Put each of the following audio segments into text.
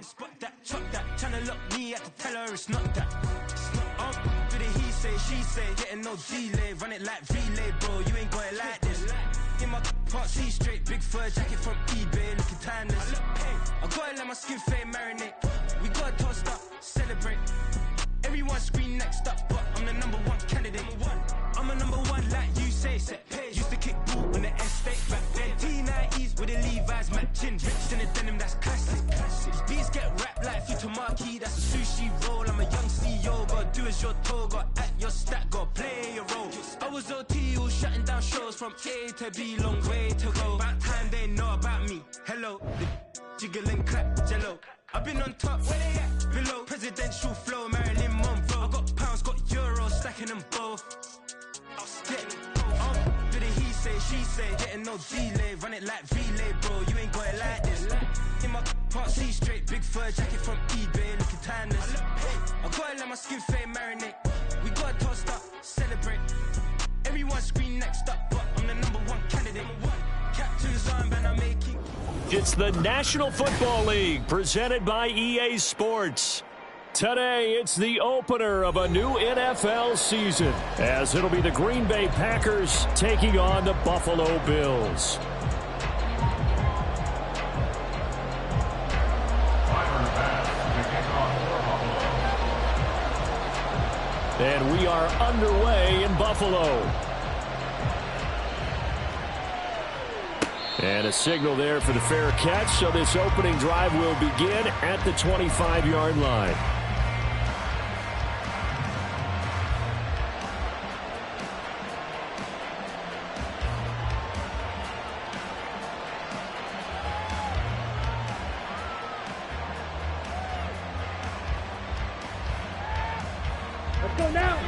spot that, chop that. Tryna lock me, I can tell her it's not that. But he say, she say, getting no delay. Run it like relay, bro, you ain't got it like this. In my part C straight, big fur jacket from eBay, looking timeless. I gotta let my skin fade marinate. We gotta toast up, celebrate. Everyone scream next up, but I'm the number one candidate. I'm a number one like you say, set pace. Used to kick ball on the estate back then. T90s with the Levi's matching. Rich in the denim, that's classic. Beats get wrapped like Futamaki, that's a sushi roll. I'm a young CEO, gotta do as you're told. Gotta act your stat, gotta play your role. I was OT, all shutting down shows from A to B, long way to go. About time they know about me. Hello, the jiggle and clap, jello. I've been on top, where they at? Below, presidential flow, Marilyn Monroe. I got pounds, got euros, stacking them both. But he say, she say, getting no delay. Run it like relay, bro, you ain't got it like this. In my part C straight, big fur jacket from eBay, looking timeless. I gotta let my skin fade marinate. We gotta toast up, celebrate. Everyone scream next up, but I'm the number one candidate. Captain's armband I'm making. It's the National Football League, presented by EA Sports. Today, it's the opener of a new NFL season, as it'll be the Green Bay Packers taking on the Buffalo Bills. And we are underway in Buffalo. And a signal there for the fair catch, so this opening drive will begin at the 25-yard line. Let's go now.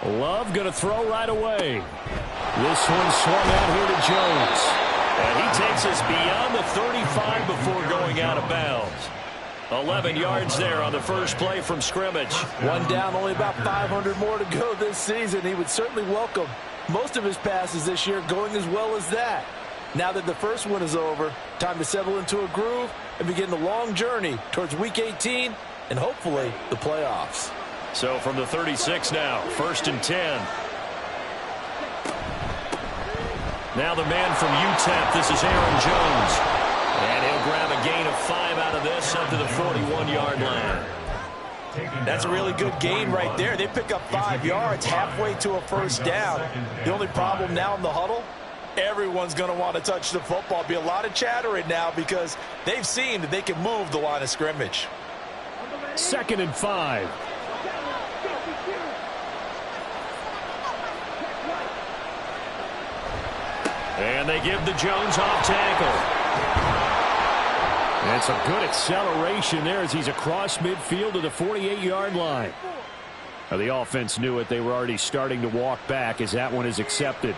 Love going to throw right away. This one swung out here to Jones. And he takes us beyond the 35 before going out of bounds. 11 yards there on the first play from scrimmage. One down, only about 500 more to go this season. He would certainly welcome most of his passes this year going as well as that. Now that the first one is over, time to settle into a groove and begin the long journey towards Week 18 and hopefully the playoffs. So from the 36 now, 1st and 10. Now the man from UTEP, this is Aaron Jones. And he'll grab a gain of 5 out of this up to the 41-yard line. That's a really good gain right there. They pick up 5 yards halfway to a first down. The only problem now in the huddle, everyone's going to want to touch the football. Be a lot of chattering now because they've seen that they can move the line of scrimmage. 2nd and 5. And they give the Jones off tackle. And some good acceleration there as he's across midfield to the 48-yard line. Now the offense knew it. They were already starting to walk back as that one is accepted.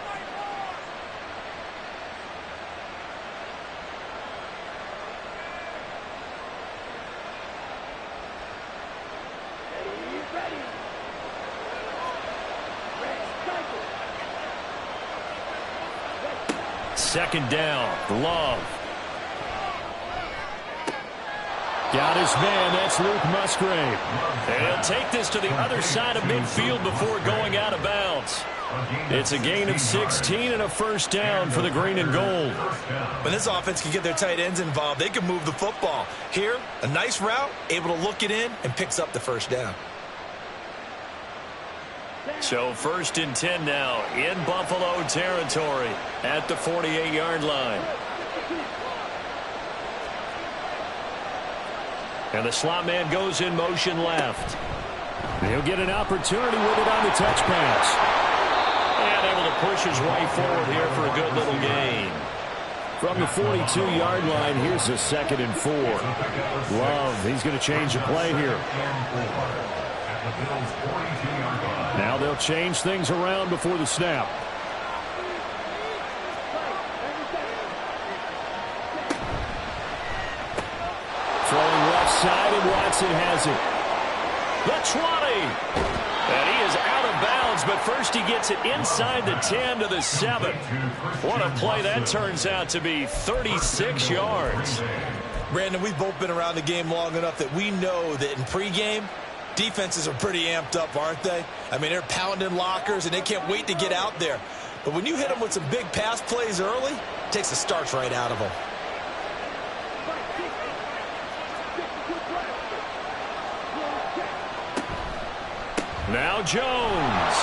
Second down, Love. Got his man, that's Luke Musgrave. And he'll take this to the other side of midfield before going out of bounds. It's a gain of 16 and a first down for the green and gold. When this offense can get their tight ends involved, they can move the football. Here, a nice route, able to look it in, and picks up the first down. So 1st and 10 now in Buffalo territory at the 48-yard line. And the slot man goes in motion left. He'll get an opportunity with it on the touch pass. And able to push his way forward here for a good little gain. From the 42-yard line, here's a 2nd and 4. Love, he's going to change the play here. Now they'll change things around before the snap. Throwing left side, and Watson has it. The 20. And he is out of bounds, but first he gets it inside the 10 to the 7. What a play that turns out to be, 36 yards. Brandon, we've both been around the game long enough that we know that in pregame, defenses are pretty amped up, aren't they? I mean, they're pounding lockers, and they can't wait to get out there. But when you hit them with some big pass plays early, it takes the starch right out of them. Now Jones.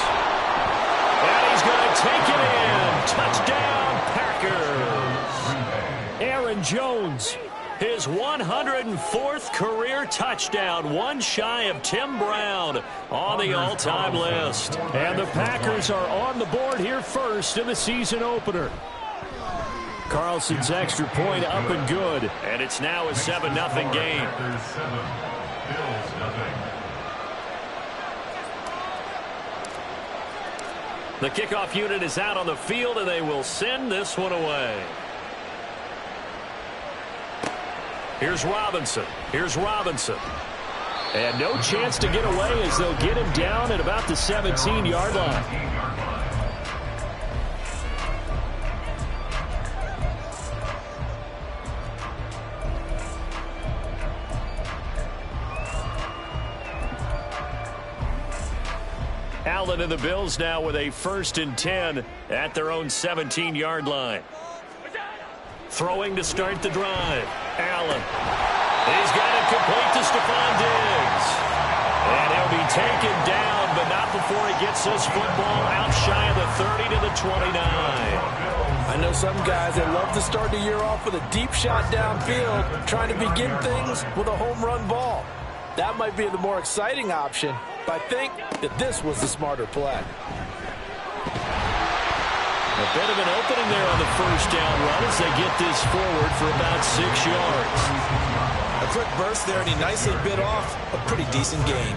And he's going to take it in. Touchdown, Packers. Aaron Jones, his 104th career touchdown, one shy of Tim Brown on the all-time list. And the Packers are on the board here first in the season opener. Carlson's extra point up and good. And it's now a 7-0 game. The kickoff unit is out on the field, and they will send this one away. Here's Robinson. Here's Robinson. And no chance to get away as they'll get him down at about the 17-yard line. Allen and the Bills now with a 1st and 10 at their own 17-yard line. Throwing to start the drive. Allen. He's got it complete to Stephon Diggs. And he'll be taken down, but not before he gets this football out shy of the 30 to the 29. I know some guys that love to start the year off with a deep shot downfield, trying to begin things with a home run ball. That might be the more exciting option, but I think that this was the smarter play. A bit of an opening there on the first down run as they get this forward for about 6 yards. A quick burst there, and he nicely bit off a pretty decent gain.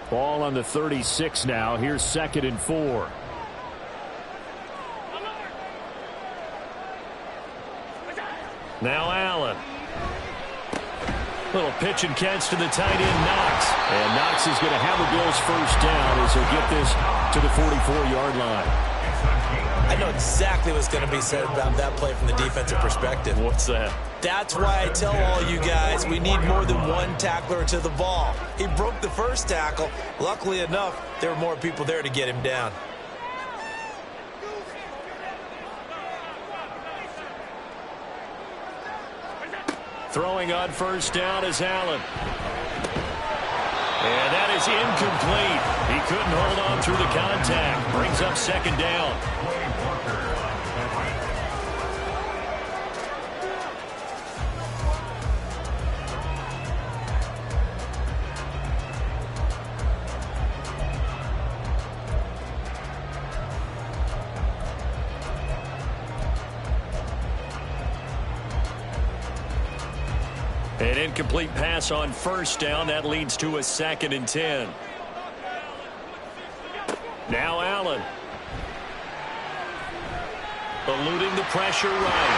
Ball on the 36 now. Here's 2nd and 4. Now Allen. Little pitch and catch to the tight end, Knox. And Knox is going to have the Bills first down as he'll get this to the 44-yard line. I know exactly what's going to be said about that play from the defensive perspective. What's that? That's why I tell all you guys we need more than one tackler to the ball. He broke the first tackle. Luckily enough, there were more people there to get him down. Throwing on first down is Allen. And that is incomplete. He couldn't hold on through the contact. Brings up 2nd down. An incomplete pass on first down. That leads to a 2nd and 10. Now Allen. Eluding the pressure right.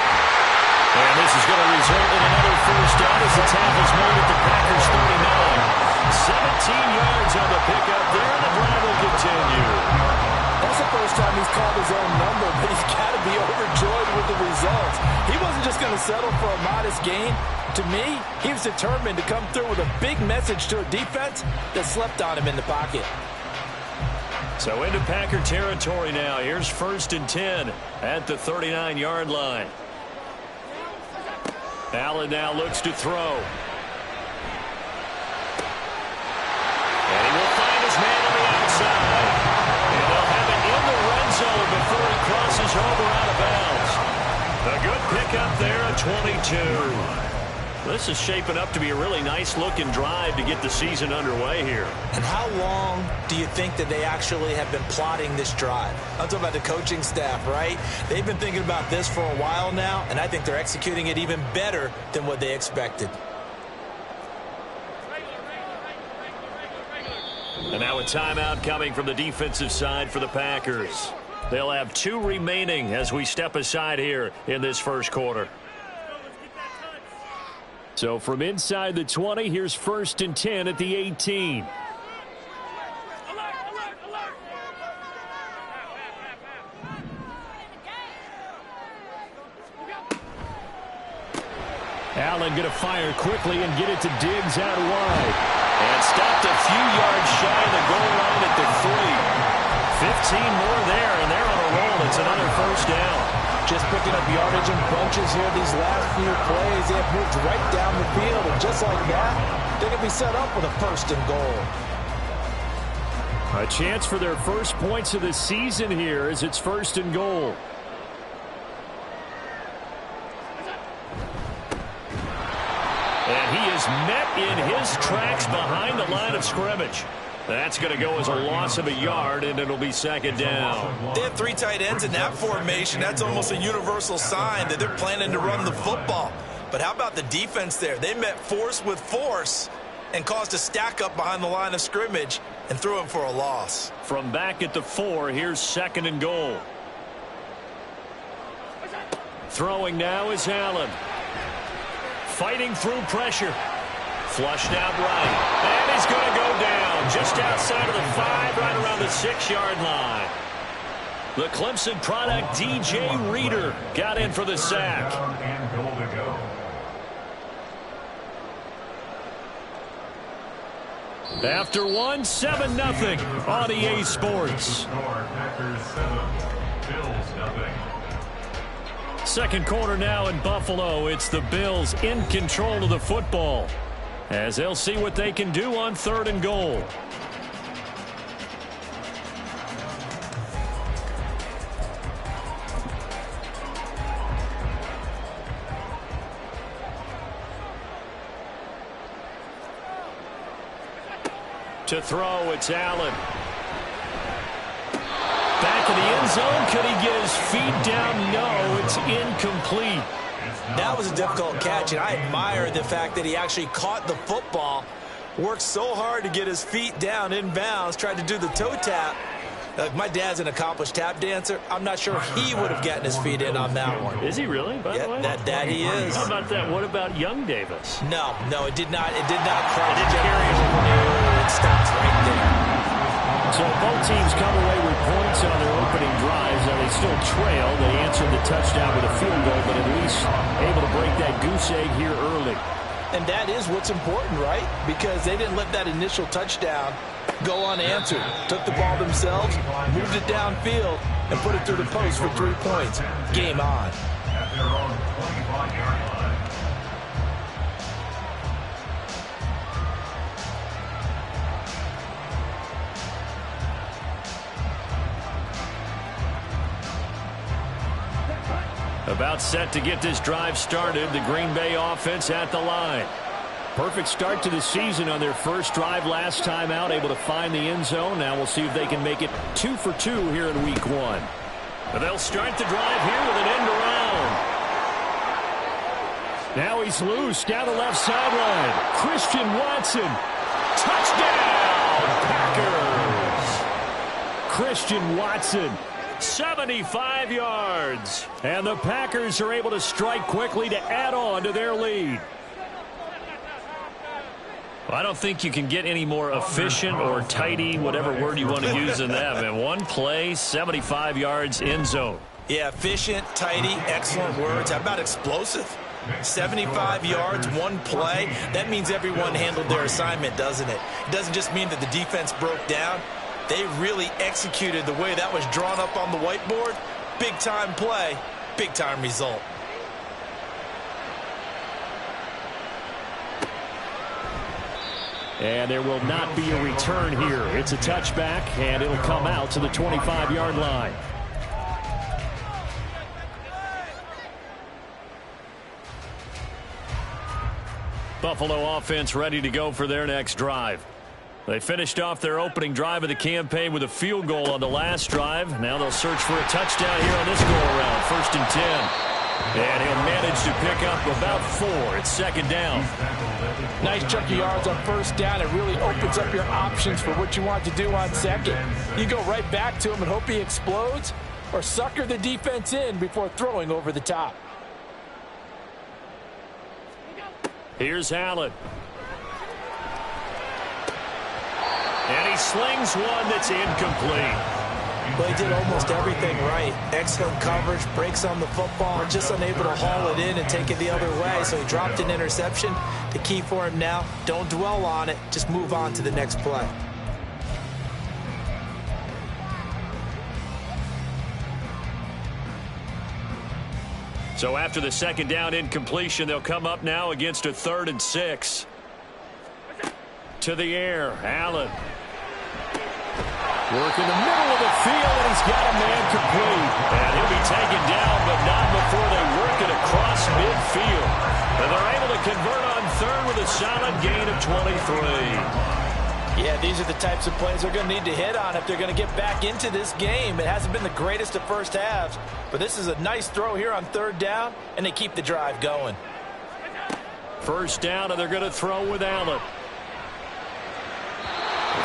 And this is going to result in another first down as the tackle's made at the Packers 39. 17 yards on the pickup there, and the drive will continue. That's the first time he's called his own number, but he's got to be overjoyed with the results. He wasn't just going to settle for a modest gain. To me, he was determined to come through with a big message to a defense that slept on him in the pocket. So into Packer territory now. Here's 1st and 10 at the 39-yard line. Allen now looks to throw. And he will find his man on the outside. And they'll have it in the red zone before he crosses over out of bounds. A good pickup there at 22. This is shaping up to be a really nice-looking drive to get the season underway here. And how long do you think that they actually have been plotting this drive? I'm talking about the coaching staff, right? They've been thinking about this for a while now, and I think they're executing it even better than what they expected. And now a timeout coming from the defensive side for the Packers. They'll have 2 remaining as we step aside here in this first quarter. So from inside the 20, here's 1st and 10 at the 18. Allen going to fire quickly and get it to Diggs out wide. And stopped a few yards shy of the goal line at the 3. 15 more there, and they're on a roll. It's another 1st down. Just picking up yardage in bunches here these last few plays. They have moved right down the field, and just like that, they can be set up with a 1st and goal. A chance for their first points of the season here as it's 1st and goal. And he is met in his tracks behind the line of scrimmage. That's going to go as a loss of a yard, and it'll be 2nd down. They have 3 tight ends in that formation. That's almost a universal sign that they're planning to run the football. But how about the defense there? They met force with force and caused a stack up behind the line of scrimmage and threw him for a loss. From back at the 4, here's 2nd and goal. Throwing now is Allen. Fighting through pressure. Flushed out right. And he's going to go down just outside of the 5, right around the 6-yard line. The Clemson product, DJ Reader, got in for the sack. After 1, 7-0 on EA Sports. Second quarter now in Buffalo. It's the Bills in control of the football, as they'll see what they can do on 3rd and goal. To throw, it's Allen. Back in the end zone. Could he get his feet down? No, it's incomplete. That was a difficult catch, and I admire the fact that he actually caught the football, worked so hard to get his feet down inbounds, tried to do the toe tap. My dad's an accomplished tap dancer. I'm not sure he would have gotten his feet in on that one. Is he really, by the way? That he is. How about that? What about Young Davis? No, it did not. It did not cross. It didn't carry him. It stops right there. So both teams come away with points on their opening drives. Now they still trail. They answered the touchdown with a field goal, but at least able to break that goose egg here early. And that is what's important, right? Because they didn't let that initial touchdown go unanswered. Took the ball themselves, moved it downfield, and put it through the post for 3 points. Game on. About set to get this drive started. The Green Bay offense at the line. Perfect start to the season on their first drive last time out, able to find the end zone. Now we'll see if they can make it 2 for 2 here in week 1. But they'll start the drive here with an end around. Now he's loose down the left sideline. Christian Watson. Touchdown, Packers. Christian Watson. 75 yards. And the Packers are able to strike quickly to add on to their lead. Well, I don't think you can get any more efficient or tidy, whatever word you want to use in that. And one play, 75 yards, end zone. Yeah, efficient, tidy, excellent words. How about explosive? 75 yards, one play. That means everyone handled their assignment, doesn't it? It doesn't just mean that the defense broke down. They really executed the way that was drawn up on the whiteboard. Big-time play, big-time result. And there will not be a return here. It's a touchback, and it'll come out to the 25-yard line. Buffalo offense ready to go for their next drive. They finished off their opening drive of the campaign with a field goal on the last drive. Now they'll search for a touchdown here on this go-around. 1st and 10. And he'll manage to pick up about 4. It's 2nd down. Nice chunk of yards on 1st down. It really opens up your options for what you want to do on 2nd. You go right back to him and hope he explodes, or sucker the defense in before throwing over the top. Here's Allen. And he slings one that's incomplete. Well, he did almost everything right. Excellent coverage, breaks on the football, just unable to haul it in and take it the other way. So he dropped an interception. The key for him now, don't dwell on it. Just move on to the next play. So after the second down incompletion, they'll come up now against a 3rd and 6. To the air, Allen. Work in the middle of the field, and he's got a man complete. And he'll be taken down, but not before they work it across midfield. And they're able to convert on 3rd with a solid gain of 23. Yeah, these are the types of plays they're going to need to hit on if they're going to get back into this game. It hasn't been the greatest of first halves, but this is a nice throw here on 3rd down, and they keep the drive going. First down, and they're going to throw with Allen.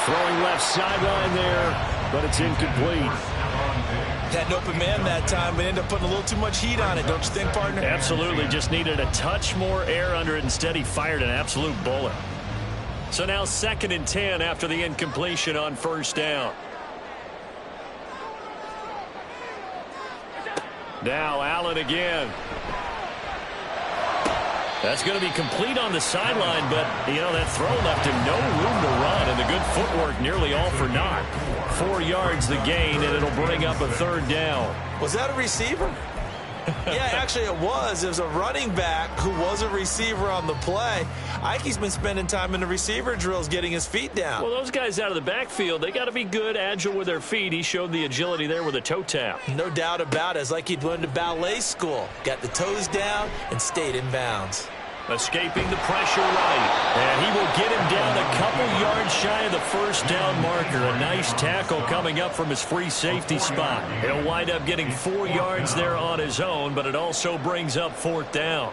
Throwing left sideline there, but it's incomplete. Had an open man that time, but ended up putting a little too much heat on it, don't you think, partner? Absolutely, just needed a touch more air under it. Instead, he fired an absolute bullet. So now 2nd and 10 after the incompletion on 1st down. Now Allen again. That's going to be complete on the sideline, but, you know, that throw left him no room to run, and the good footwork nearly all for naught. 4 yards the gain, and it'll bring up a 3rd down. Was that a receiver? Yeah, actually it was. It was a running back who was a receiver on the play. Ikey's been spending time in the receiver drills getting his feet down. Well, those guys out of the backfield, they got to be good, agile with their feet. He showed the agility there with a toe tap. No doubt about it. It's like he'd learned to ballet school. Got the toes down and stayed in bounds. Escaping the pressure right. And he will get him down a couple yards shy of the 1st down marker. A nice tackle coming up from his free safety spot. He'll wind up getting 4 yards there on his own, but it also brings up 4th down.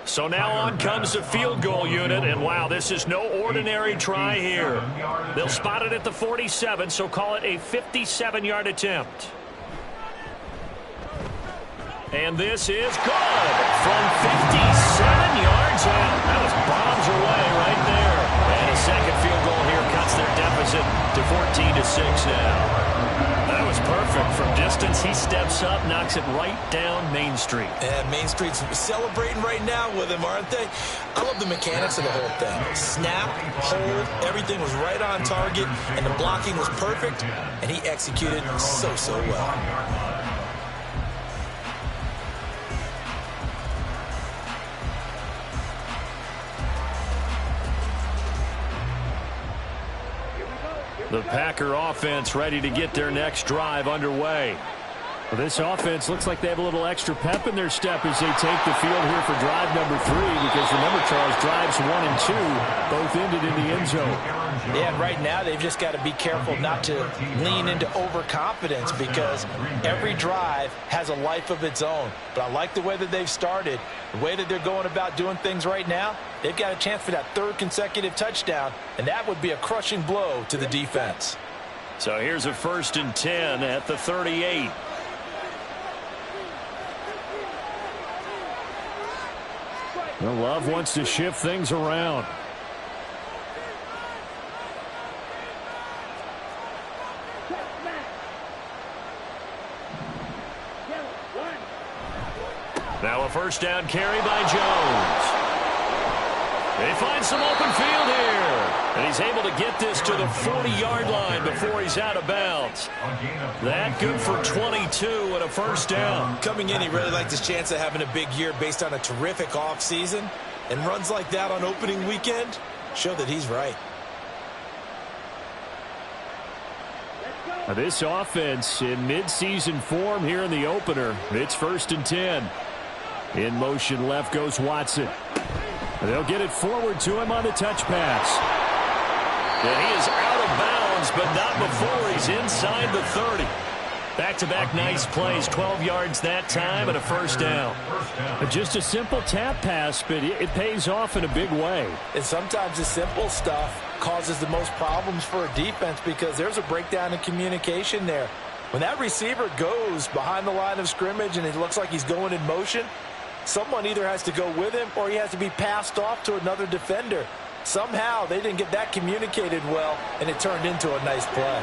So now on comes the field goal unit, and wow, this is no ordinary try here. They'll spot it at the 47, so call it a 57-yard attempt. And this is good from 57 yards out. That was bombs away right there. And a second field goal here cuts their deficit to 14-6 now. That was perfect. From distance, he steps up, knocks it right down Main Street. And Main Street's celebrating right now with him, aren't they? I love the mechanics of the whole thing. Snap, hold, everything was right on target, and the blocking was perfect, and he executed so well. The Packer offense ready to get their next drive underway. Well, this offense looks like they have a little extra pep in their step as they take the field here for drive number 3, because remember, Charles, drives 1 and 2 both ended in the end zone. Yeah, and right now they've just got to be careful not to lean into overconfidence, because every drive has a life of its own. But I like the way that they've started, the way that they're going about doing things right now. They've got a chance for that 3rd consecutive touchdown, and that would be a crushing blow to the defense. So here's a 1st and 10 at the 38. Well, Love wants to shift things around. Now a 1st down carry by Jones. They find some open field here. And he's able to get this to the 40-yard line before he's out of bounds. That good for 22 and a 1st down. Coming in, he really liked his chance of having a big year based on a terrific offseason. And runs like that on opening weekend show that he's right. This offense in midseason form here in the opener. It's 1st and 10. In motion left goes Watson. They'll get it forward to him on the touch pass. And he is out of bounds, but not before he's inside the 30. Back-to-back nice plays, 12 yards that time and a first down. Just a simple tap pass, but it pays off in a big way. And sometimes the simple stuff causes the most problems for a defense because there's a breakdown in communication there. When that receiver goes behind the line of scrimmage and it looks like he's going in motion, someone either has to go with him or he has to be passed off to another defender. Somehow they didn't get that communicated well, and it turned into a nice play.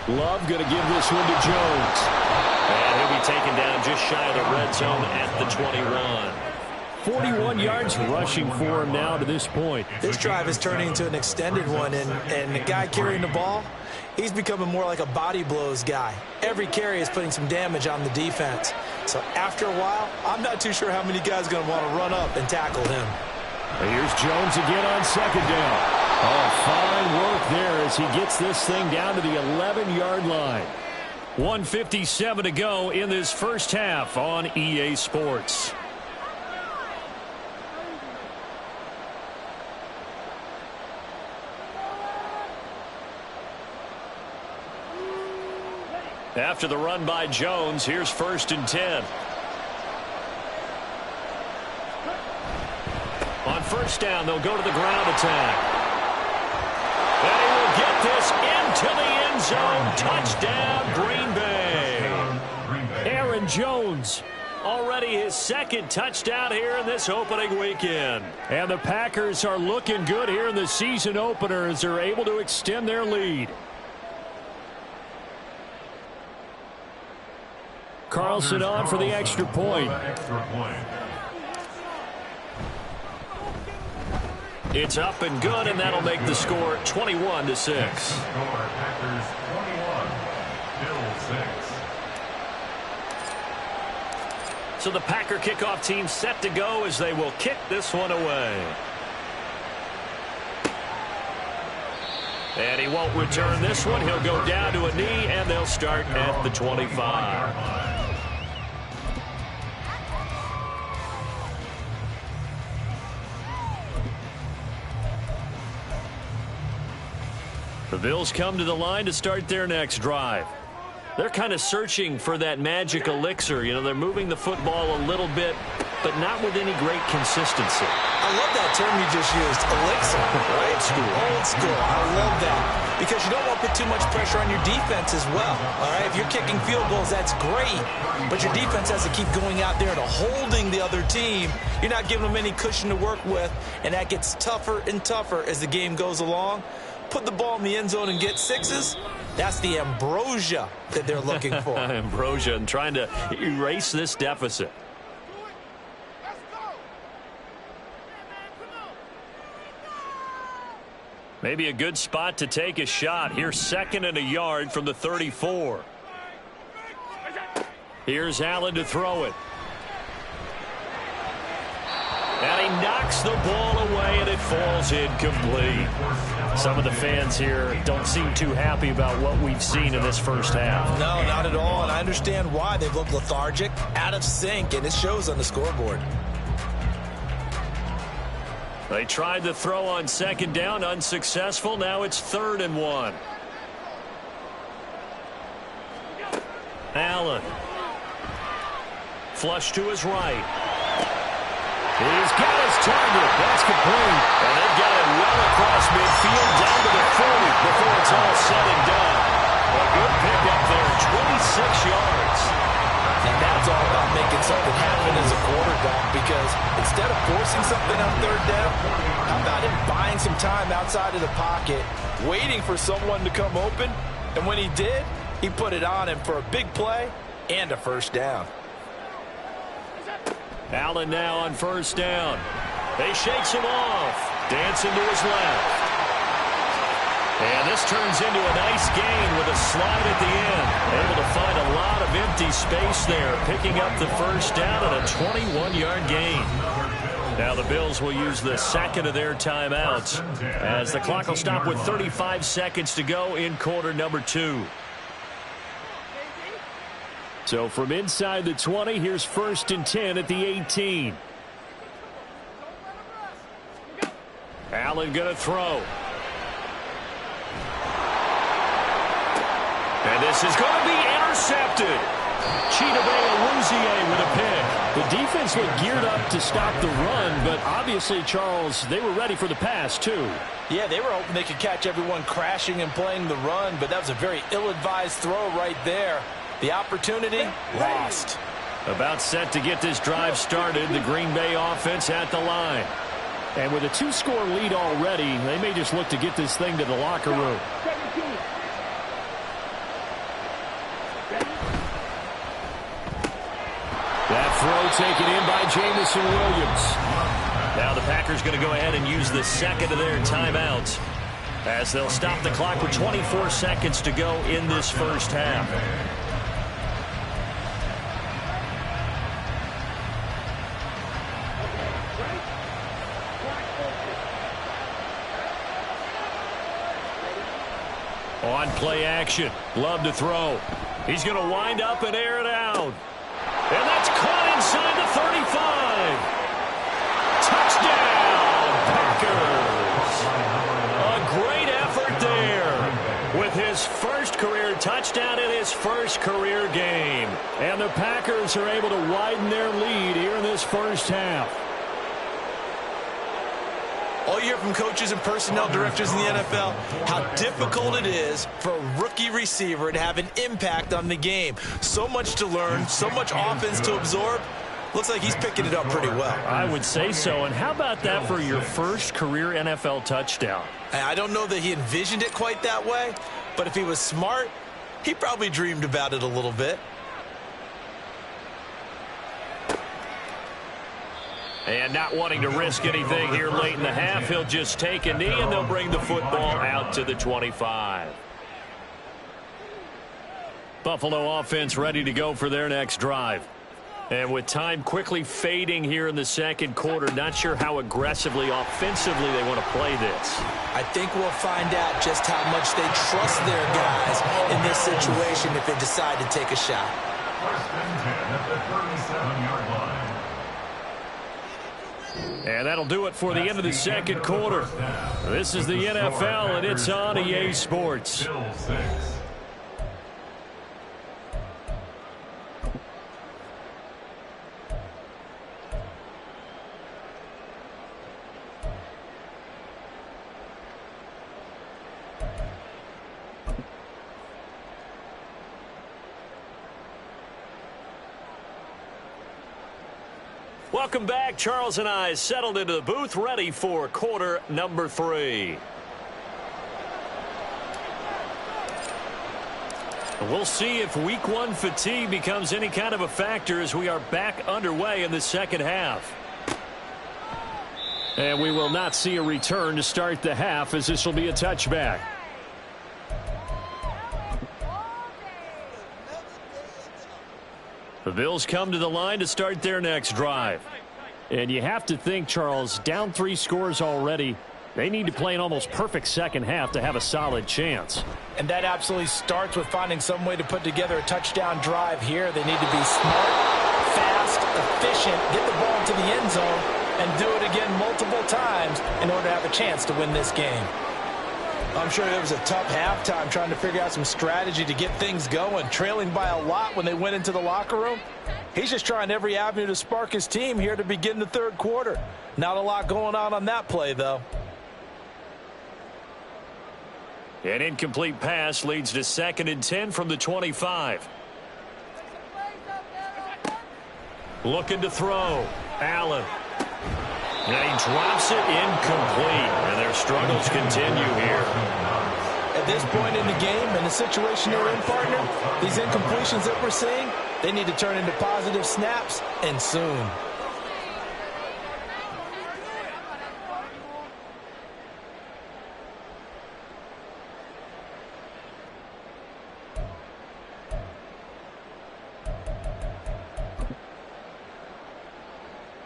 Love going to give this one to Jones. And he'll be taken down just shy of the red zone at the 21. 41 yards rushing for him now to this point. This drive is turning into an extended one, and the guy carrying the ball, he's becoming more like a body blows guy. Every carry is putting some damage on the defense. So after a while, I'm not too sure how many guys are going to want to run up and tackle him. Here's Jones again on second down. Oh, fine work there as he gets this thing down to the 11-yard line. 1:57 to go in this first half on EA Sports. After the run by Jones, here's 1st and 10. On first down, they'll go to the ground attack. And he will get this into the end zone. Touchdown, Green Bay. Aaron Jones. Already his second touchdown here in this opening weekend. And the Packers are looking good here in the season opener as they're able to extend their lead. Carlson on for the extra point. It's up and good, and that'll make the score 21-6. So the Packer kickoff team set to go as they will kick this one away. And he won't return this one. He'll go down to a knee, and they'll start at the 25. The Bills come to the line to start their next drive. They're kind of searching for that magic elixir. You know, they're moving the football a little bit, but not with any great consistency. I love that term you just used, elixir. Old school. Old school. I love that. Because you don't want to put too much pressure on your defense as well. All right, if you're kicking field goals, that's great. But your defense has to keep going out there and holding the other team. You're not giving them any cushion to work with, and that gets tougher and tougher as the game goes along. Put the ball in the end zone and get sixes. That's the ambrosia that they're looking for. Ambrosia and trying to erase this deficit. Maybe a good spot to take a shot. Here's 2nd and a yard from the 34. Here's Allen to throw it. And he knocks the ball away, and it falls incomplete. Some of the fans here don't seem too happy about what we've seen in this first half. No, not at all, and I understand why. They've looked lethargic, out of sync, and it shows on the scoreboard. They tried the throw on 2nd down, unsuccessful. Now it's 3rd and 1. Allen. Flush to his right. He's got his target. That's complete. And they've got it well across midfield down to the 40 before it's all said and done. A good pickup there, 26 yards. And that's all about making something happen as a quarterback, because instead of forcing something on 3rd down, how about him buying some time outside of the pocket, waiting for someone to come open, and when he did, he put it on him for a big play and a first down. Allen now on 1st down. They shakes him off. Dancing to his left. And this turns into a nice gain with a slide at the end. Able to find a lot of empty space there, picking up the first down and a 21-yard gain. Now the Bills will use the 2nd of their timeouts as the clock will stop with 35 seconds to go in quarter number 2. So from inside the 20, here's 1st and 10 at the 18. Allen going to throw. And this is going to be intercepted. Chidobe Awuzie with a pick. The defense looked geared up to stop the run, but obviously, Charles, they were ready for the pass, too. Yeah, they were hoping they could catch everyone crashing and playing the run, but that was a very ill-advised throw right there. The opportunity lost. About set to get this drive started, the Green Bay offense at the line. And with a 2-score lead already, they may just look to get this thing to the locker room. That throw taken in by Jameson Williams. Now the Packers going to go ahead and use the second of their timeouts as they'll stop the clock with 24 seconds to go in this first half. On play action, Love to throw. He's going to wind up and air it out. And that's caught inside the 35. Touchdown, Packers. A great effort there with his first career touchdown in his first career game. And the Packers are able to widen their lead here in this first half. All you hear from coaches and personnel directors in the NFL, how difficult it is for a rookie receiver to have an impact on the game. So much to learn, so much offense to absorb. Looks like he's picking it up pretty well. I would say so. And how about that for your first career NFL touchdown? I don't know that he envisioned it quite that way, but if he was smart, he probably dreamed about it a little bit. And not wanting to risk anything here late in the half, he'll just take a knee, and they'll bring the football out to the 25. Buffalo offense ready to go for their next drive. And with time quickly fading here in the second quarter, not sure how aggressively, offensively they want to play this. I think we'll find out just how much they trust their guys in this situation if they decide to take a shot. First and 10 at the 37-yard line. And that'll do it for the end of the second quarter. This is the NFL, and it's on EA Sports. Welcome back. Charles and I settled into the booth, ready for quarter number 3. We'll see if week 1 fatigue becomes any kind of a factor as we are back underway in the second half. And we will not see a return to start the half, as this will be a touchback. The Bills come to the line to start their next drive. And you have to think, Charles, down 3 scores already, they need to play an almost perfect second half to have a solid chance. And that absolutely starts with finding some way to put together a touchdown drive here. They need to be smart, fast, efficient, get the ball into the end zone, and do it again multiple times in order to have a chance to win this game. I'm sure it was a tough halftime trying to figure out some strategy to get things going, trailing by a lot when they went into the locker room. He's just trying every avenue to spark his team here to begin the third quarter. Not a lot going on that play, though. An incomplete pass leads to 2nd and 10 from the 25. Looking to throw. Allen. And he drops it incomplete. And their struggles continue here. At this point in the game, in the situation they're in, partner, these incompletions that we're seeing, they need to turn into positive snaps, and soon.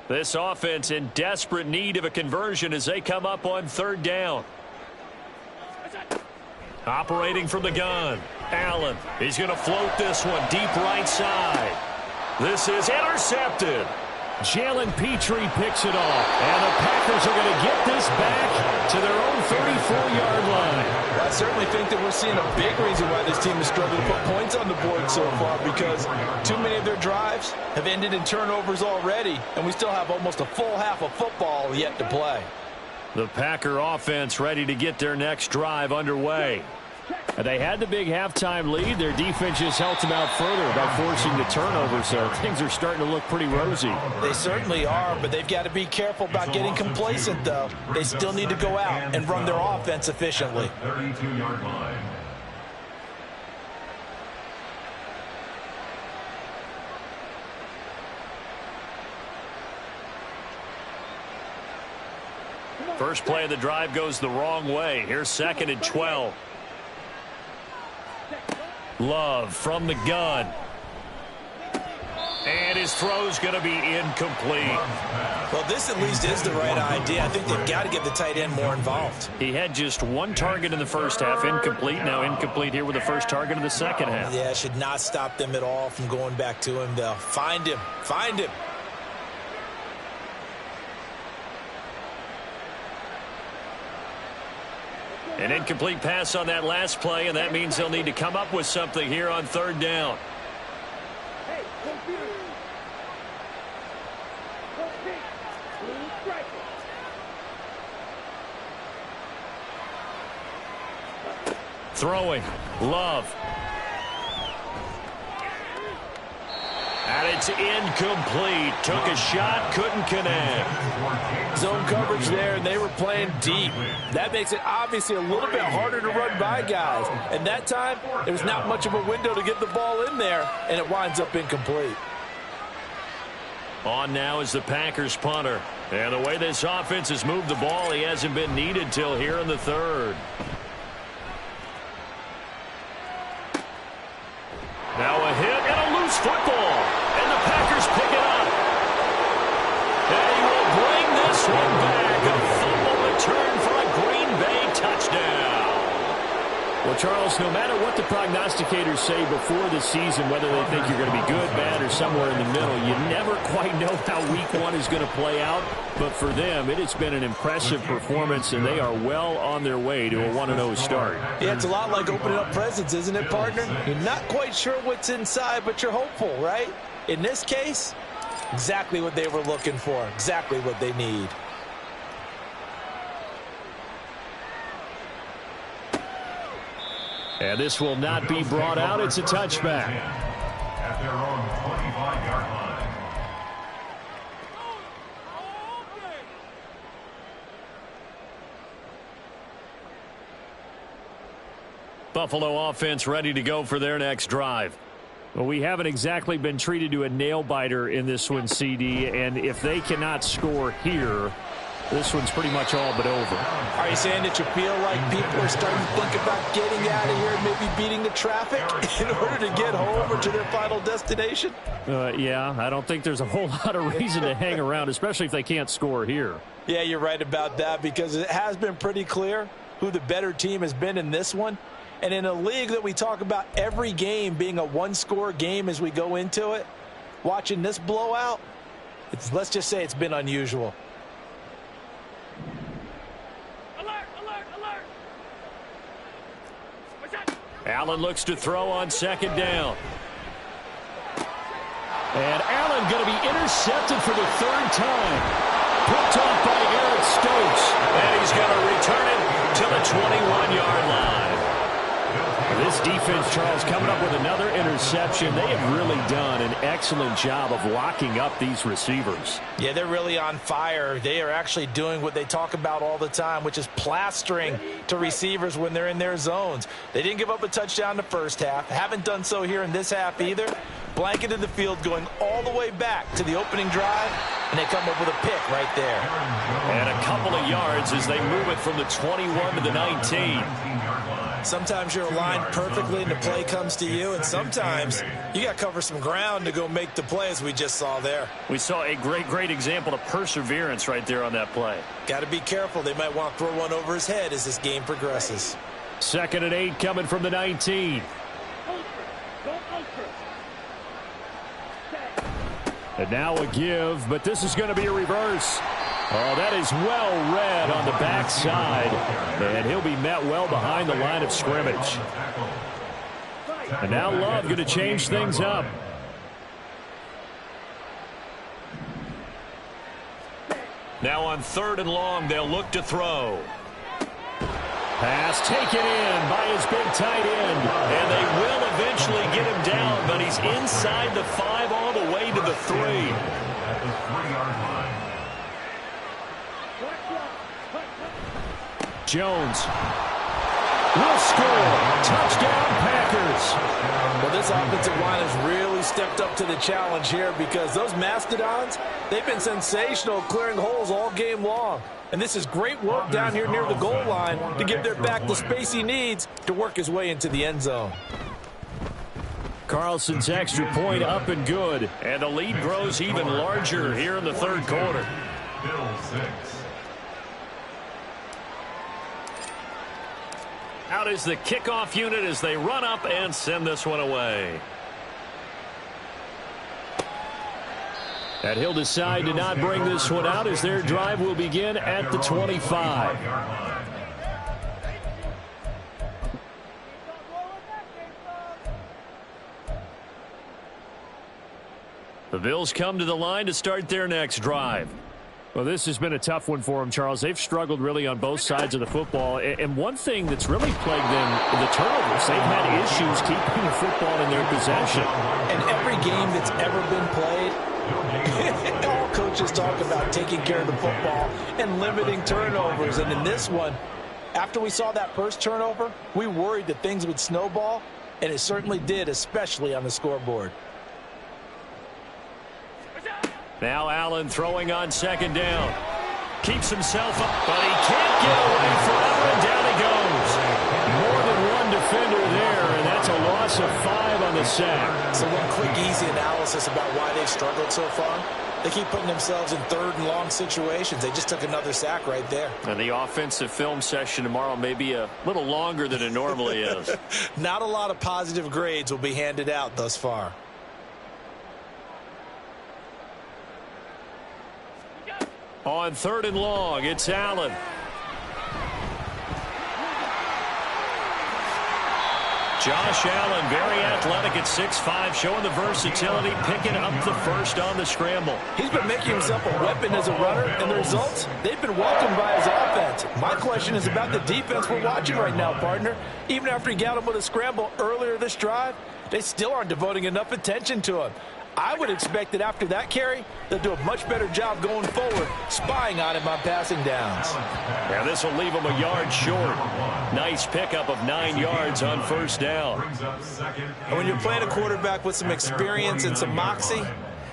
This offense in desperate need of a conversion as they come up on 3rd down. Operating from the gun. Allen. He's going to float this one deep right side. This is intercepted. Jalen Petrie picks it off. And the Packers are going to get this back to their own 34-yard line. I certainly think that we're seeing a big reason why this team is struggling to put points on the board so far, because too many of their drives have ended in turnovers already, and we still have almost a full half of football yet to play. The Packer offense ready to get their next drive underway. They had the big halftime lead. Their defense just helped them out further by forcing the turnover, so things are starting to look pretty rosy. They certainly are, but they've got to be careful about getting complacent, though. They still need to go out and run their offense efficiently. 32-yard line. First play of the drive goes the wrong way. Here's 2nd and 12. Love from the gun. And his throw's going to be incomplete. Well, this at least is the right idea. I think they've got to get the tight end more involved. He had just one target in the first half, incomplete. Now incomplete here with the first target of the second half. Yeah, should not stop them at all from going back to him, though. Find him. Find him. An incomplete pass on that last play, and that means they'll need to come up with something here on 3rd down. Throwing. Love. And it's incomplete. Took a shot, couldn't connect. Zone coverage there, and they were playing deep. That makes it obviously a little bit harder to run by guys. And that time, there was not much of a window to get the ball in there, and it winds up incomplete. On now is the Packers punter. And the way this offense has moved the ball, he hasn't been needed till here in the 3rd. Now a hit and a loose football. And the Packers pick it up. And he will bring this one back. A fumble return for a Green Bay touchdown. Well, Charles, no matter what the prognosticators say before the season, whether they think you're going to be good, bad, or somewhere in the middle, you never quite know how week 1 is going to play out. But for them, it has been an impressive performance, and they are well on their way to a 1-0 start. Yeah, it's a lot like opening up presents, isn't it, partner? You're not quite sure what's inside, but you're hopeful, right? In this case, exactly what they were looking for, exactly what they need. And this will not be brought out. It's a touchback. At their own 25-yard line. Buffalo offense ready to go for their next drive. Well, we haven't exactly been treated to a nail-biter in this one, CD, and if they cannot score here, this one's pretty much all but over. Are you saying that you feel like people are starting to think about getting out of here and maybe beating the traffic in order to get home or to their final destination? Yeah, I don't think there's a whole lot of reason to hang around, especially if they can't score here. Yeah, you're right about that, because it has been pretty clear who the better team has been in this one. And in a league that we talk about every game being a one-score game as we go into it, watching this blowout, let's just say it's been unusual. Allen looks to throw on 2nd down. And Allen going to be intercepted for the 3rd time. Picked off by Eric Stokes. And he's going to return it to the 21-yard line. This defense, Charles, coming up with another interception. They have really done an excellent job of locking up these receivers. Yeah, they're really on fire. They are actually doing what they talk about all the time, which is plastering to receivers when they're in their zones. They didn't give up a touchdown the first half. Haven't done so here in this half either. Blanketed the field going all the way back to the opening drive, and they come up with a pick right there. And a couple of yards as they move it from the 21 to the 19. Sometimes you're aligned perfectly and the play comes to you, and sometimes you got to cover some ground to go make the play, as we just saw there. We saw a great example of perseverance right there on that play. Got to be careful. They might want to throw one over his head as this game progresses. 2nd and 8 coming from the 19. And now a give, but this is going to be a reverse. Oh, that is well read on the backside, and he'll be met well behind the line of scrimmage. And now Love going to change things up. Now on 3rd and long, they'll look to throw. Pass taken in by his big tight end. And they will eventually get him down, but he's inside the 5 all the way to the 3. At the 3-yard line. Jones will score. Touchdown, Packers. Well, this offensive line has really stepped up to the challenge here because those Mastodons, they've been sensational clearing holes all game long. And this is great work down here near the goal line to give their back the space he needs to work his way into the end zone. Carlson's extra point up and good. And the lead grows even larger here in the 3rd quarter. Bill 6. Out is the kickoff unit as they run up and send this one away. And he'll decide to not bring this one out as their drive will begin at the 25. The Bills come to the line to start their next drive. Well, this has been a tough one for them, Charles. They've struggled really on both sides of the football. And one thing that's really plagued them, the turnovers. They've had issues keeping the football in their possession. And every game that's ever been played, all coaches talk about taking care of the football and limiting turnovers. And in this one, after we saw that first turnover, we worried that things would snowball, and it certainly did, especially on the scoreboard. Now Allen throwing on 2nd down. Keeps himself up, but he can't get away forever, and down he goes. More than one defender there, and that's a loss of 5 on the sack. So one quick, easy analysis about why they've struggled so far. They keep putting themselves in 3rd and long situations. They just took another sack right there. And the offensive film session tomorrow may be a little longer than it normally is. Not a lot of positive grades will be handed out thus far. On 3rd and long, it's Allen. Josh Allen, very athletic at 6'5", showing the versatility, picking up the first on the scramble. He's been making himself a weapon as a runner, and the results, they've been welcomed by his offense. My question is about the defense we're watching right now, partner. Even after he got him with a scramble earlier this drive, they still aren't devoting enough attention to him. I would expect that after that carry, they'll do a much better job going forward, spying on him on passing downs. Yeah, this will leave him a yard short. Nice pickup of 9 yards on 1st down. And when you're playing a quarterback with some experience and some moxie,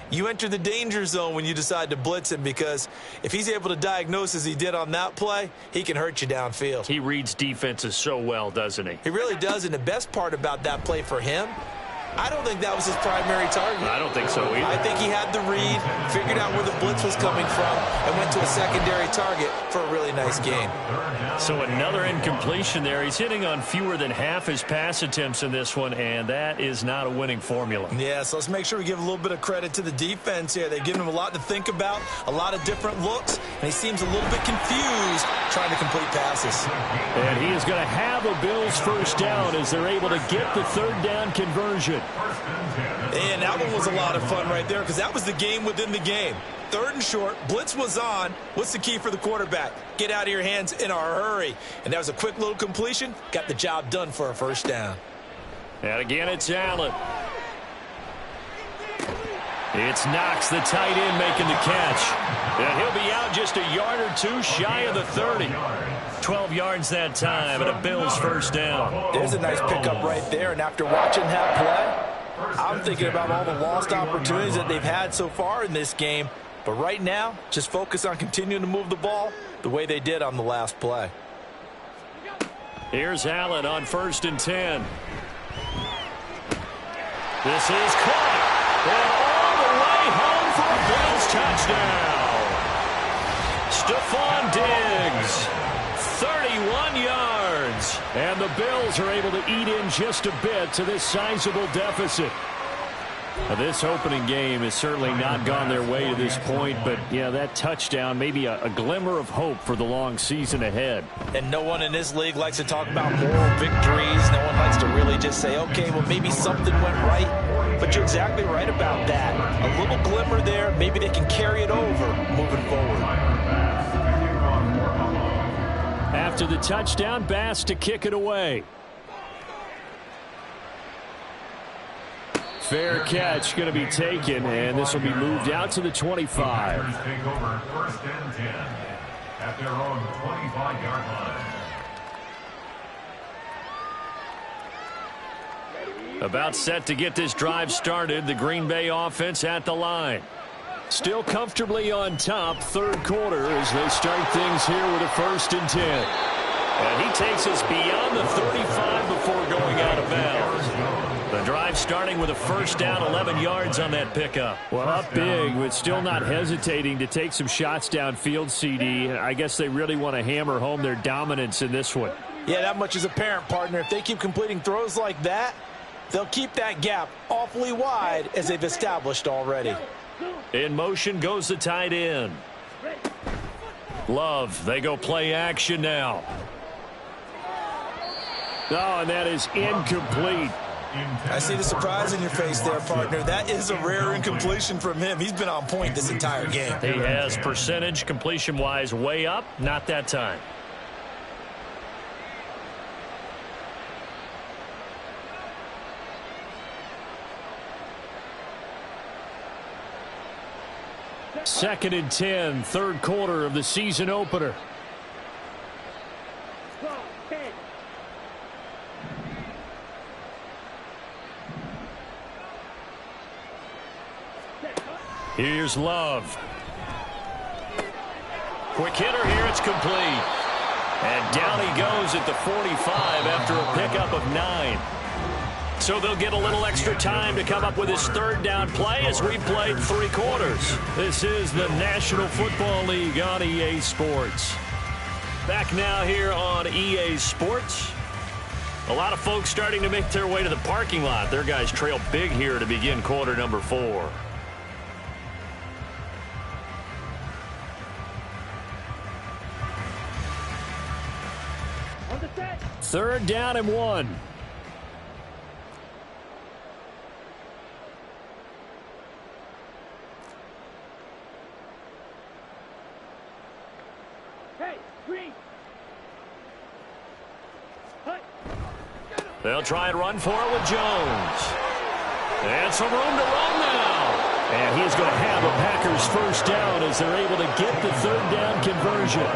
you enter the danger zone when you decide to blitz him, because if he's able to diagnose as he did on that play, he can hurt you downfield. He reads defenses so well, doesn't he? He really does, and the best part about that play for him, I don't think that was his primary target. I don't think so either. I think he had the read, figured out where the blitz was coming from, and went to a secondary target for a really nice gain. So another incompletion there. He's hitting on fewer than half his pass attempts in this one, and that is not a winning formula. Yeah, so let's make sure we give a little bit of credit to the defense here. They've given him a lot to think about, a lot of different looks, and he seems a little bit confused trying to complete passes. And he is going to have a Bills 1st down as they're able to get the 3rd down conversion. And that one was a lot of fun right there, because that was the game within the game. 3rd and short, blitz was on. What's the key for the quarterback? Get out of your hands in a hurry. And that was a quick little completion. Got the job done for a 1st down. And again, it's Allen. It's Knox, the tight end, making the catch. And he'll be out just a yard or 2 shy of the 30. 12 yards that time, and a Bills 1st down. There's a nice pickup right there, and after watching that play, I'm thinking about all the lost opportunities that they've had so far in this game. But right now, just focus on continuing to move the ball the way they did on the last play. Here's Allen on 1st and 10. This is caught. And all the way home for a Bills touchdown. Stephon Diggs, 31 yards. And the Bills are able to eat in just a bit to this sizable deficit. This opening game has certainly not gone their way to this point, but yeah, that touchdown, maybe a glimmer of hope for the long season ahead. And no one in this league likes to talk about moral victories. No one likes to really just say, okay, well, maybe something went right. But you're exactly right about that. A little glimmer there, maybe they can carry it over moving forward. After the touchdown, Bass to kick it away. Fair catch going to be taken, and this will be moved out to the 25. Take over 1st and 10 at their own 25-yard line. About set to get this drive started, the Green Bay offense at the line. Still comfortably on top, 3rd quarter as they start things here with a 1st and 10. And he takes us beyond the 35 before going out of bounds. The drive starting with a 1st down, 11 yards on that pickup. Well, up big, but still not hesitating to take some shots downfield, CD. I guess they really want to hammer home their dominance in this one. Yeah, that much is apparent, partner. If they keep completing throws like that, they'll keep that gap awfully wide as they've established already. In motion goes the tight end. Love, they go play action now. Oh, and that is incomplete. I see the surprise in your face there, partner. That is a rare incompletion from him. He's been on point this entire game. He has percentage completion-wise way up, not that time. Second and 10, 3rd quarter of the season opener. Here's Love. Quick hitter here, it's complete. And down he goes at the 45 after a pickup of 9. So they'll get a little extra time to come up with his 3rd down play as we played 3 quarters. This is the National Football League on EA Sports. Back now here on EA Sports. A lot of folks starting to make their way to the parking lot. Their guys trail big here to begin quarter number 4. Third down and 1. They'll try and run for it with Jones. And some room to run now. And he's going to have a Packers 1st down as they're able to get the 3rd down conversion.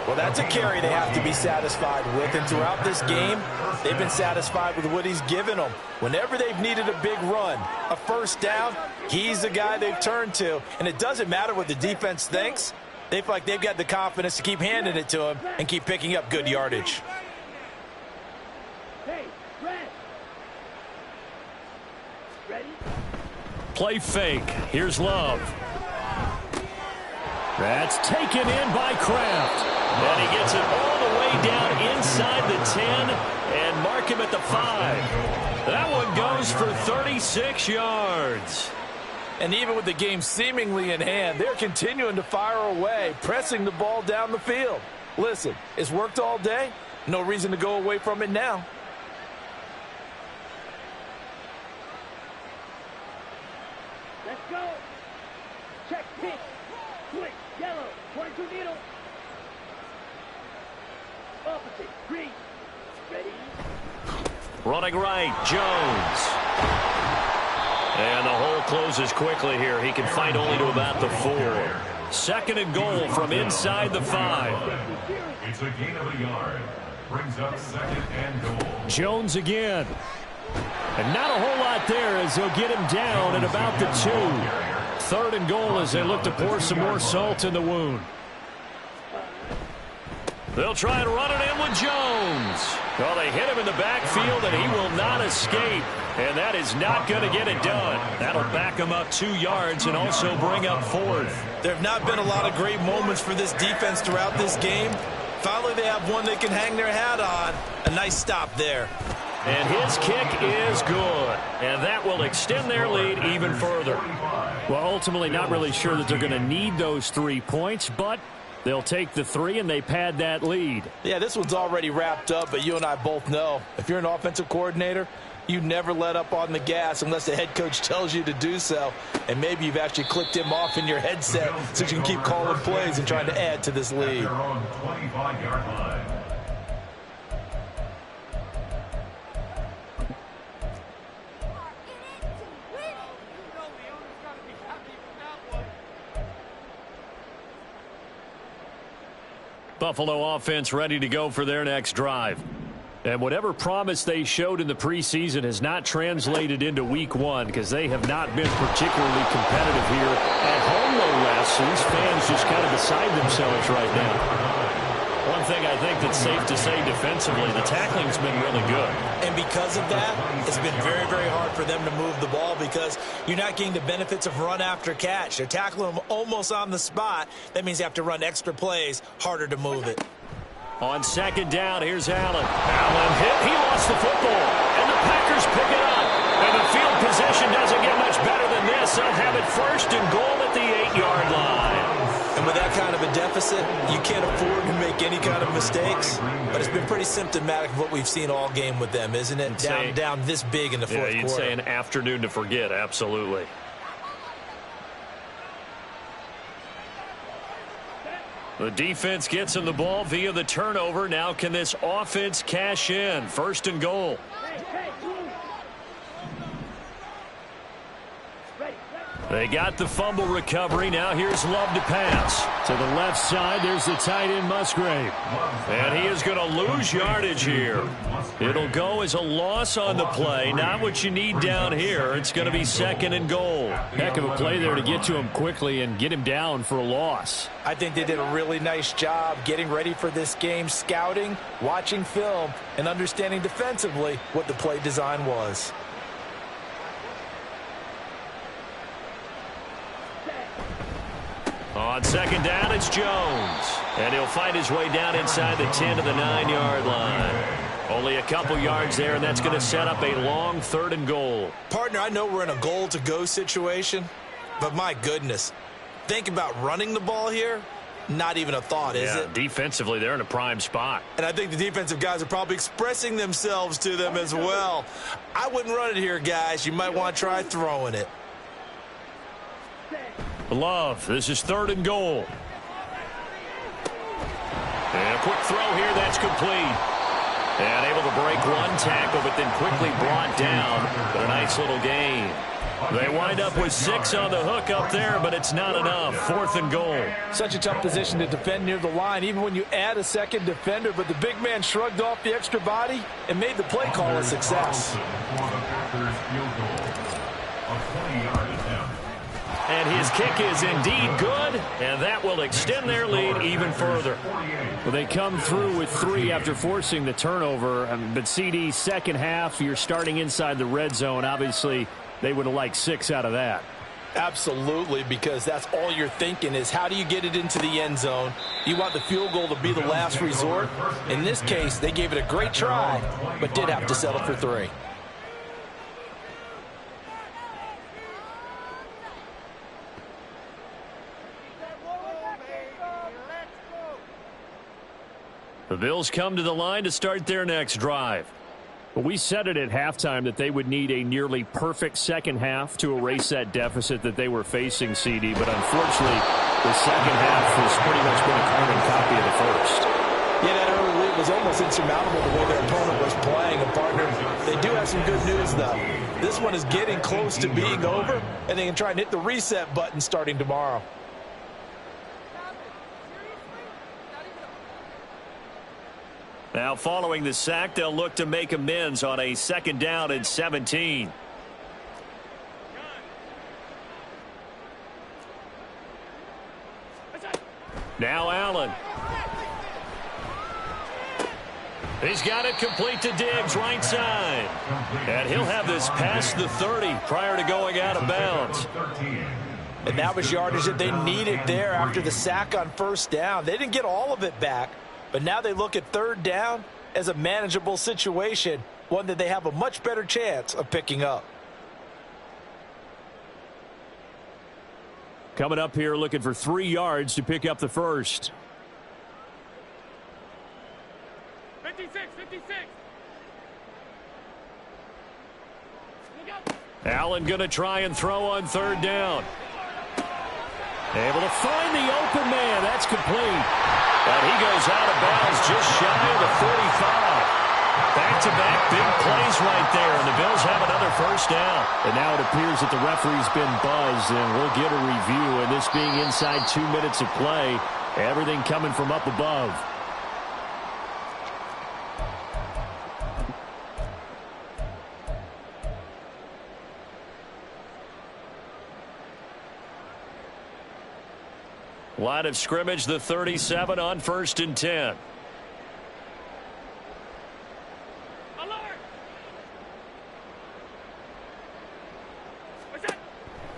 Well, that's a carry they have to be satisfied with. And throughout this game, they've been satisfied with what he's given them. Whenever they've needed a big run, a 1st down, he's the guy they've turned to. And it doesn't matter what the defense thinks. They feel like they've got the confidence to keep handing it to him and keep picking up good yardage. Play fake. Here's Love. That's taken in by Kraft. And he gets it all the way down inside the 10 and mark him at the 5. That one goes for 36 yards. And even with the game seemingly in hand, they're continuing to fire away, pressing the ball down the field. Listen, it's worked all day. No reason to go away from it now. Let's go. Check pink. Switch yellow. 22 needle. Opposite. Green. Ready. Running right, Jones. And the hole closes quickly here. He can fight only to about the 4. 2nd and goal from inside the 5. It's a gain of a yard. Brings up 2nd and goal. Jones again. And not a whole lot there as they'll get him down at about the 2. 3rd and goal as they look to pour some more salt in the wound. They'll try and run it in with Jones. Well, they hit him in the backfield, and he will not escape. And that is not going to get it done. That'll back him up 2 yards and also bring up 4th. There have not been a lot of great moments for this defense throughout this game. Finally, they have one they can hang their hat on. A nice stop there. And his kick is good. And that will extend their lead even further. Well, ultimately not really sure that they're going to need those 3 points, but they'll take the 3 and they pad that lead. Yeah, this one's already wrapped up, but you and I both know if you're an offensive coordinator, you never let up on the gas unless the head coach tells you to do so. And maybe you've actually clicked him off in your headset so you can keep calling plays and trying to add to this lead. Their own 25-yard line. Buffalo offense ready to go for their next drive. And whatever promise they showed in the preseason has not translated into week 1 because they have not been particularly competitive here at home, no less. So these fans just kind of beside themselves right now. One thing I think that's safe to say defensively, the tackling's been really good. And because of that, it's been very, very hard for them to move the ball because you're not getting the benefits of run after catch. They're tackling them almost on the spot. That means you have to run extra plays, harder to move it. On second down, here's Allen. Allen hit. He lost the football. And the Packers pick it up. And the field position doesn't get much better than this. They'll have it 1st and goal at the 8-yard line. And with that kind of a deficit, you can't afford to make any kind of mistakes. But it's been pretty symptomatic of what we've seen all game with them, isn't it? Down this big in the fourth quarter. You'd say an afternoon to forget, absolutely. The defense gets him the ball via the turnover. Now can this offense cash in? 1st and goal. They got the fumble recovery. Now here's Love to pass. To the left side, there's the tight end Musgrave. And he is going to lose yardage here. It'll go as a loss on the play. Not what you need down here. It's going to be 2nd and goal. Heck of a play there to get to him quickly and get him down for a loss. I think they did a really nice job getting ready for this game, scouting, watching film, and understanding defensively what the play design was. On second down, it's Jones. And he'll find his way down inside the 10 to the 9-yard line. Only a couple yards there, and that's going to set up a long 3rd and goal. Partner, I know we're in a goal-to-go situation, but my goodness, think about running the ball here. Not even a thought, is it? Defensively, they're in a prime spot. And I think the defensive guys are probably expressing themselves to them as well. I wouldn't run it here, guys. You might want to try throwing it. Love, this is 3rd and goal. And a quick throw here, that's complete. And able to break one tackle, but then quickly brought down. But a nice little gain. They wind up with 6 on the hook up there, but it's not enough. 4th and goal. Such a tough position to defend near the line, even when you add a second defender. But the big man shrugged off the extra body and made the play call a success. And his kick is indeed good, and that will extend their lead even further. Well, they come through with 3 after forcing the turnover. But CD, second half, you're starting inside the red zone. Obviously, they would have liked 6 out of that. Absolutely, because that's all you're thinking is how do you get it into the end zone? You want the field goal to be the last resort. In this case, they gave it a great try, but did have to settle for 3. The Bills come to the line to start their next drive. But we said it at halftime that they would need a nearly perfect second half to erase that deficit that they were facing, CD. But unfortunately, the second half has pretty much been a carbon copy of the first. Yeah, that early lead was almost insurmountable the way their opponent was playing. And, partner, they do have some good news, though. This one is getting close to being over, and they can try and hit the reset button starting tomorrow. Now, following the sack, they'll look to make amends on a 2nd down and 17. Now Allen. He's got it complete to Diggs, right side. And he'll have this past the 30 prior to going out of bounds. And that was yardage that they needed there after the sack on 1st down. They didn't get all of it back. But now they look at 3rd down as a manageable situation one that they have a much better chance of picking up. Coming up here looking for 3 yards to pick up the first. 56. Allen going to try and throw on 3rd down. Able to find the open man. That's complete. And he goes out of bounds just shy of the 45. Back-to-back big plays right there, and the Bills have another first down. And now it appears that the referee's been buzzed, and we'll get a review. And this being inside 2 minutes of play, everything coming from up above. Line of scrimmage, the 37 on 1st and 10.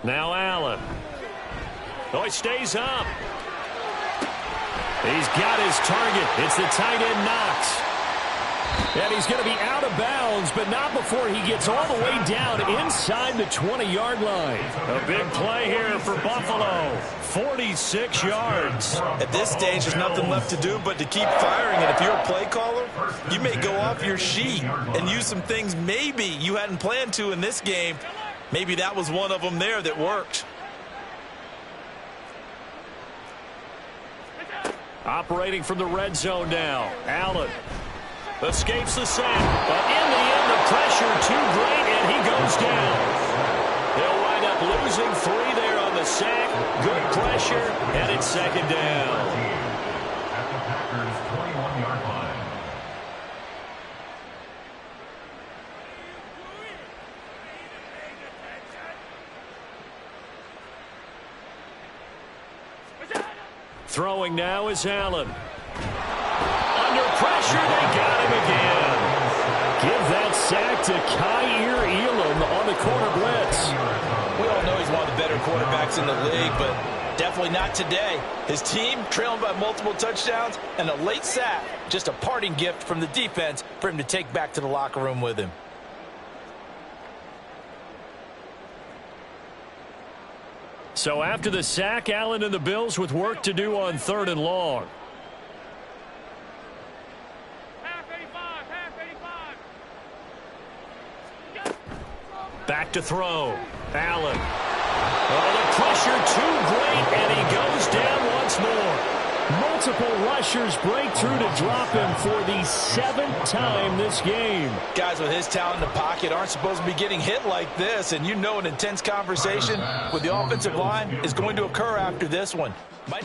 Now Allen. Oh, he stays up. He's got his target. It's the tight end Knox. And he's going to be out of bounds, but not before he gets all the way down inside the 20-yard line. A big play here for Buffalo. 46 yards. At this stage, there's nothing left to do but to keep firing. And if you're a play caller, you may go off your sheet and use some things maybe you hadn't planned to in this game. Maybe that was one of them there that worked. Operating from the red zone now. Allen escapes the sack. But in the end, the pressure too great, and he goes down. They'll wind up losing 3 there on the sack. Good pressure, and it's 2nd down. At the Packers' 21-yard line. Throwing now is Allen. Under pressure, they got him again. Give that sack to Kaiir Elam on the corner blitz. We all know he's one of the better quarterbacks in the league, but definitely not today. His team trailing by multiple touchdowns, and a late sack, just a parting gift from the defense for him to take back to the locker room with him. So after the sack, Allen and the Bills with work to do on 3rd and long. Half 85. Back to throw. Allen. Oh, the pressure too great, and he goes down once more. Multiple rushers break through to drop him for the 7th time this game. Guys with his talent in the pocket aren't supposed to be getting hit like this, and you know an intense conversation with the offensive line is going to occur after this one. Might not